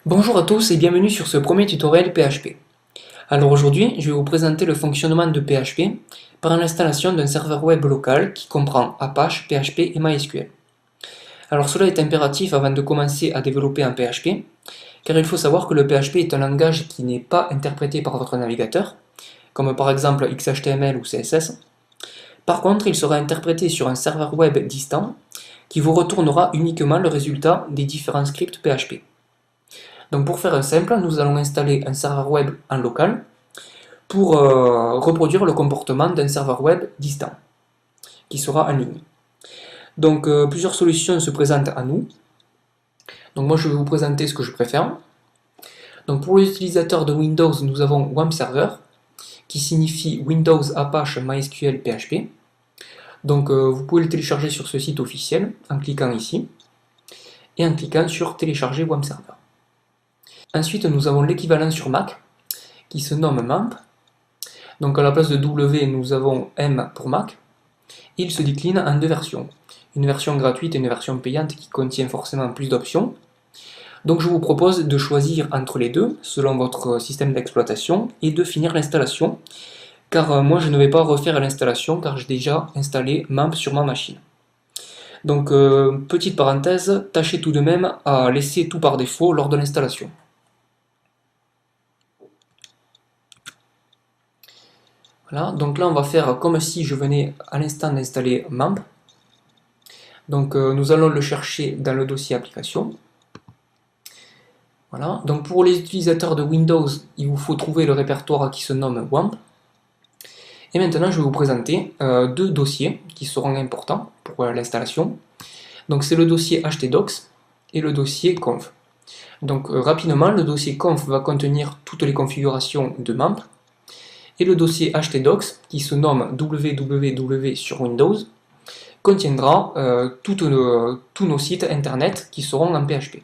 Bonjour à tous et bienvenue sur ce premier tutoriel PHP. Alors aujourd'hui, je vais vous présenter le fonctionnement de PHP par l'installation d'un serveur web local qui comprend Apache, PHP et MySQL. Alors cela est impératif avant de commencer à développer en PHP, car il faut savoir que le PHP est un langage qui n'est pas interprété par votre navigateur, comme par exemple XHTML ou CSS. Par contre, il sera interprété sur un serveur web distant qui vous retournera uniquement le résultat des différents scripts PHP. Donc pour faire simple, nous allons installer un serveur web en local pour reproduire le comportement d'un serveur web distant qui sera en ligne. Donc plusieurs solutions se présentent à nous. Donc moi je vais vous présenter ce que je préfère. Donc pour les utilisateurs de Windows, nous avons WAMP Server qui signifie Windows Apache MySQL PHP. Donc vous pouvez le télécharger sur ce site officiel en cliquant ici et en cliquant sur télécharger WAMP Server. Ensuite nous avons l'équivalent sur Mac qui se nomme MAMP. Donc à la place de W, nous avons M pour Mac. Il se décline en deux versions. Une version gratuite et une version payante qui contient forcément plus d'options. Donc je vous propose de choisir entre les deux, selon votre système d'exploitation, et de finir l'installation. Car moi je ne vais pas refaire l'installation, car j'ai déjà installé MAMP sur ma machine. Donc petite parenthèse, tâchez tout de même à laisser tout par défaut lors de l'installation. Voilà, donc là on va faire comme si je venais à l'instant d'installer MAMP. Donc nous allons le chercher dans le dossier application. Voilà, donc pour les utilisateurs de Windows, il vous faut trouver le répertoire qui se nomme WAMP. Et maintenant je vais vous présenter deux dossiers qui seront importants pour l'installation. Donc c'est le dossier htdocs et le dossier conf. Donc rapidement, le dossier conf va contenir toutes les configurations de MAMP. Et le dossier htdocs, qui se nomme www sur Windows, contiendra tous nos sites internet qui seront en PHP.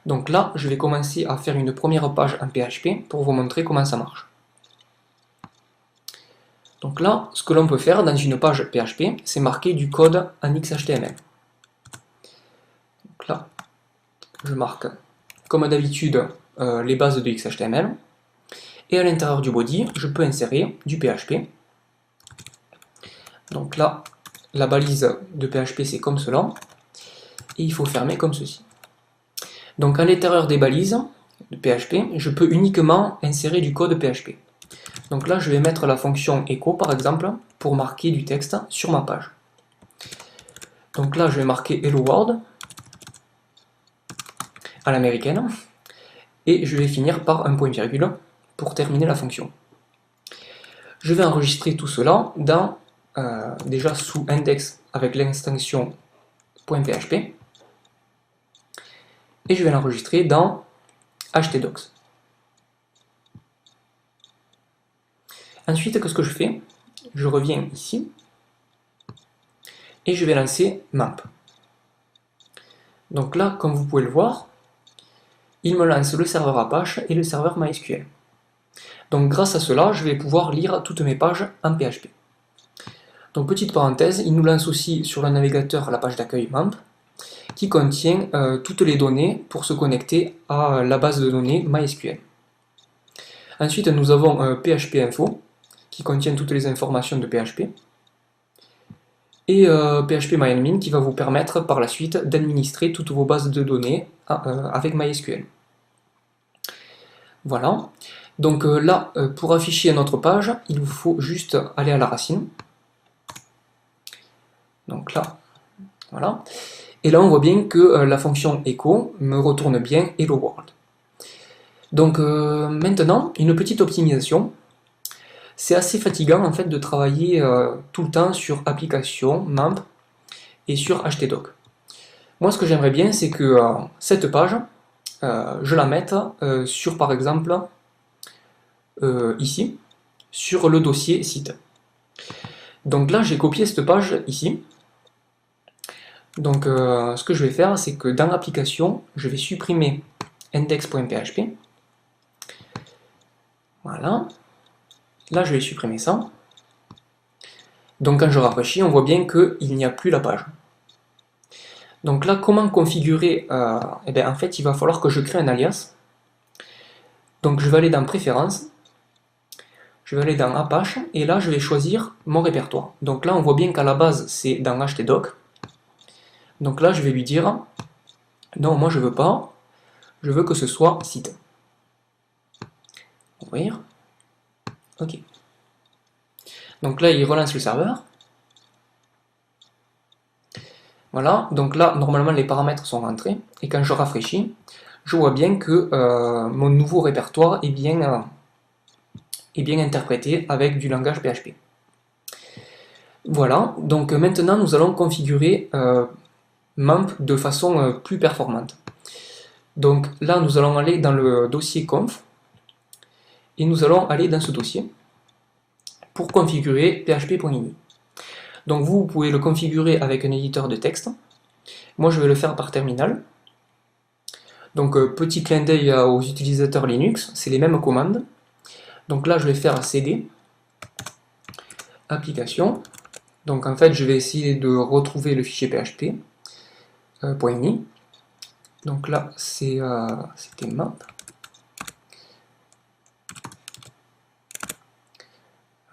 Donc là, je vais commencer à faire une première page en PHP pour vous montrer comment ça marche. Donc là, ce que l'on peut faire dans une page PHP, c'est marquer du code en XHTML. Donc là, je marque, comme d'habitude, les bases de XHTML. Et à l'intérieur du body, je peux insérer du PHP. Donc là, la balise de PHP, c'est comme cela. Et il faut fermer comme ceci. Donc à l'intérieur des balises de PHP, je peux uniquement insérer du code PHP. Donc là, je vais mettre la fonction echo, par exemple, pour marquer du texte sur ma page. Donc là, je vais marquer Hello World à l'américaine. Et je vais finir par un point-virgule pour terminer la fonction. Je vais enregistrer tout cela dans, déjà sous index avec l'extension .php. Et je vais l'enregistrer dans htdocs. Ensuite, qu'est-ce que je fais? Je reviens ici et je vais lancer MAMP. Donc là, comme vous pouvez le voir, il me lance le serveur Apache et le serveur MySQL. Donc grâce à cela, je vais pouvoir lire toutes mes pages en PHP. Donc petite parenthèse, il nous lance aussi sur le navigateur la page d'accueil MAMP qui contient toutes les données pour se connecter à la base de données MySQL. Ensuite, nous avons PHP Info qui contient toutes les informations de PHP et PHP qui va vous permettre par la suite d'administrer toutes vos bases de données avec MySQL. Voilà. Donc là, pour afficher notre page, il vous faut juste aller à la racine. Donc là, voilà. Et là, on voit bien que la fonction echo me retourne bien Hello World. Donc maintenant, une petite optimisation. C'est assez fatigant en fait de travailler tout le temps sur application, MAMP et sur htdoc. Moi, ce que j'aimerais bien, c'est que cette page, je la mette sur, par exemple, ici, sur le dossier site. Donc là, j'ai copié cette page ici. Donc ce que je vais faire, c'est que dans l'application, je vais supprimer index.php. Voilà. Là, je vais supprimer ça. Donc quand je rafraîchis, on voit bien qu'il n'y a plus la page. Donc là, comment configurer eh bien, en fait, il va falloir que je crée un alias. Donc je vais aller dans Préférences, je vais aller dans Apache, et là je vais choisir mon répertoire. Donc là on voit bien qu'à la base c'est dans htdoc. Donc là je vais lui dire, non moi je veux pas, je veux que ce soit site. Ouvrir. Ok. Donc là il relance le serveur. Voilà, donc là normalement les paramètres sont rentrés, et quand je rafraîchis, je vois bien que mon nouveau répertoire est bien interprété avec du langage PHP. Voilà, donc maintenant nous allons configurer MAMP de façon plus performante. Donc là nous allons aller dans le dossier conf, et nous allons aller dans ce dossier pour configurer php.ini. Donc vous pouvez le configurer avec un éditeur de texte. Moi je vais le faire par terminal. Donc petit clin d'œil aux utilisateurs Linux, c'est les mêmes commandes. Donc là je vais faire cd application. Donc en fait je vais essayer de retrouver le fichier php.ini. Donc là c'était map.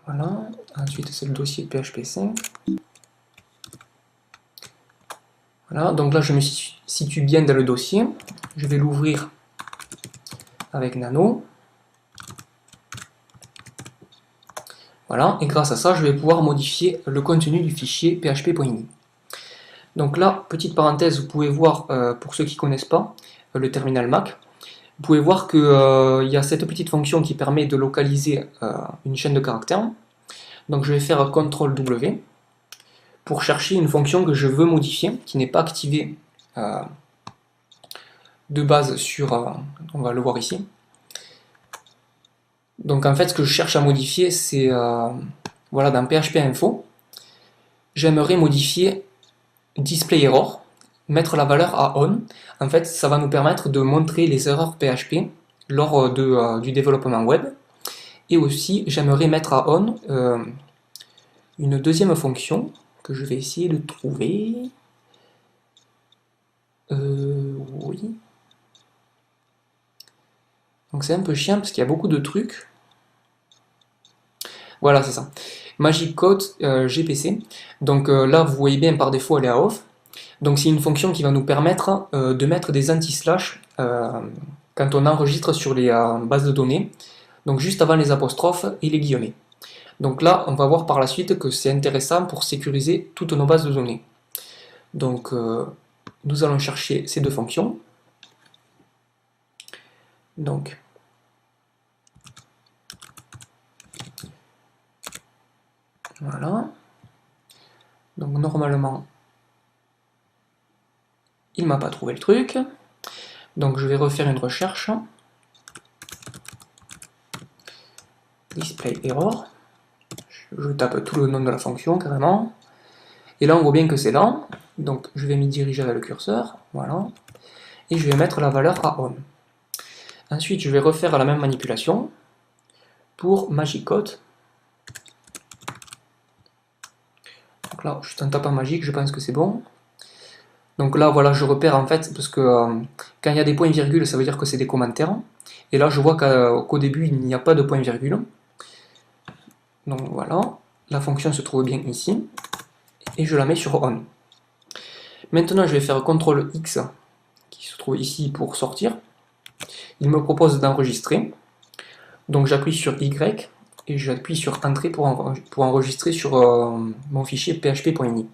Voilà, ensuite c'est le dossier PHP5. Voilà, donc là je me situe bien dans le dossier. Je vais l'ouvrir avec Nano. Voilà, et grâce à ça, je vais pouvoir modifier le contenu du fichier php.ini. Donc là, petite parenthèse, vous pouvez voir, pour ceux qui ne connaissent pas, le terminal Mac, vous pouvez voir qu'il y a cette petite fonction qui permet de localiser une chaîne de caractères. Donc je vais faire CTRL-W pour chercher une fonction que je veux modifier, qui n'est pas activée de base sur... on va le voir ici. Donc en fait, ce que je cherche à modifier, c'est... voilà, dans PHP Info, j'aimerais modifier Display Error, mettre la valeur à On. En fait, ça va nous permettre de montrer les erreurs PHP lors du développement web. Et aussi, j'aimerais mettre à On une deuxième fonction que je vais essayer de trouver. Oui. Donc c'est un peu chiant parce qu'il y a beaucoup de trucs. Voilà, c'est ça. Magic Code GPC. Donc là, vous voyez bien, par défaut, elle est à off. Donc c'est une fonction qui va nous permettre de mettre des anti-slash quand on enregistre sur les bases de données. Donc juste avant les apostrophes et les guillemets. Donc là, on va voir par la suite que c'est intéressant pour sécuriser toutes nos bases de données. Donc nous allons chercher ces deux fonctions. Donc voilà. Donc normalement, il m'a pas trouvé le truc. Donc je vais refaire une recherche. Display error. Je tape tout le nom de la fonction carrément. Et là on voit bien que c'est là. Donc je vais m'y diriger avec le curseur. Voilà. Et je vais mettre la valeur à on. Ensuite je vais refaire la même manipulation pour Magic Code. Donc là, juste en tapant magique, je pense que c'est bon. Donc là, voilà, je repère en fait, parce que quand il y a des points-virgules, ça veut dire que c'est des commentaires. Et là, je vois qu'au début, il n'y a pas de point-virgule. Donc voilà, la fonction se trouve bien ici. Et je la mets sur on. Maintenant, je vais faire CTRL X, qui se trouve ici pour sortir. Il me propose d'enregistrer. Donc j'appuie sur Y, et j'appuie sur Entrée pour enregistrer sur mon fichier php.ini.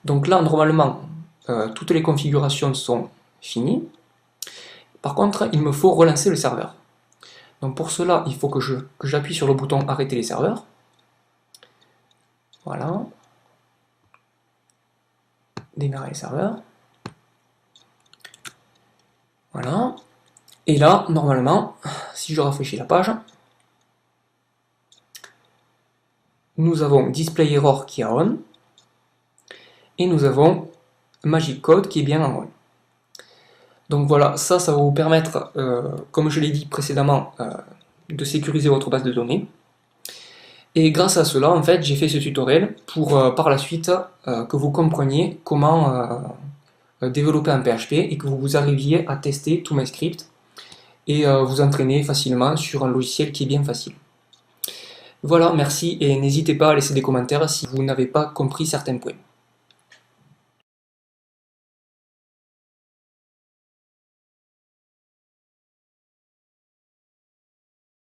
Donc là, normalement, toutes les configurations sont finies. Par contre, il me faut relancer le serveur. Donc pour cela, il faut que j'appuie sur le bouton Arrêter les serveurs. Voilà. Démarrer les serveurs. Voilà. Et là, normalement, si je rafraîchis la page, nous avons Display Error qui est on, et nous avons Magic Code qui est bien en on. Donc voilà, ça va vous permettre, comme je l'ai dit précédemment, de sécuriser votre base de données. Et grâce à cela, en fait, j'ai fait ce tutoriel pour par la suite que vous compreniez comment développer en PHP et que vous arriviez à tester tous mes scripts et vous entraîner facilement sur un logiciel qui est bien facile. Voilà, merci et n'hésitez pas à laisser des commentaires si vous n'avez pas compris certains points.